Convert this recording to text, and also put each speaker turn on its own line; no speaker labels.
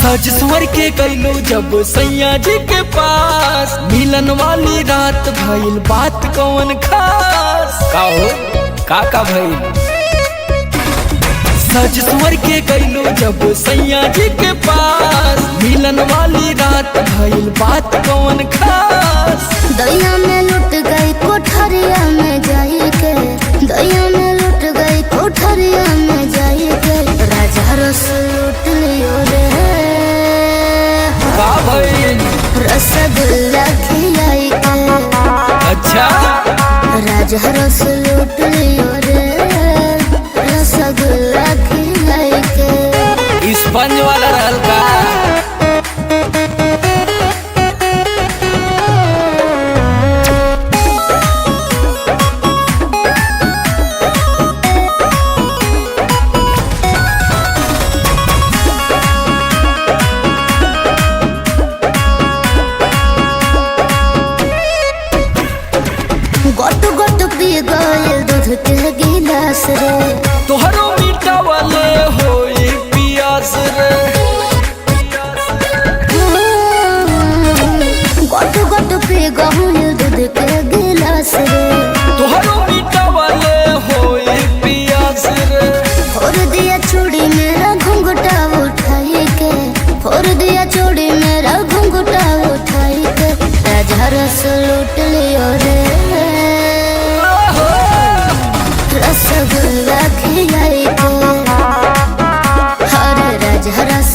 सज स्वर के गईलो जब सैया जी के पास, मिलन वाली रात भइल बात कौन खास। का हो का भइल? सज स्वर के गईलो जब सैया जी के पास, मिलन वाली रात भइल बात कौन खास।
दैया में लुट गई कोठरिया में जाई के, दैया में लुट गई कोठरिया में जाई के, राजा रस लूट लियो रे।
का भइल?
रसगुल्ला खिलाई के।
अच्छा
राजा रस लूट लियो रे, रसगुल्ला खिलाई के।
स्पंज वाला रहल का?
गोट गोट पी गए दूध के गिलास रे,
तोहरो मीठा वाले होई पियास रे।
गोट गोट पी गए दूध के गिलास रे,
तोहरो मीठा वाले होई पियास रे।
फोड़ दिया चूड़ी मेरा घुंघटा उठाई के, फोड़ दिया चूड़ी मेरा घुंघटा उठाई के, राजा रस लूट लियो रे। रसगुल्ला खिलाई के, हरे राजा रस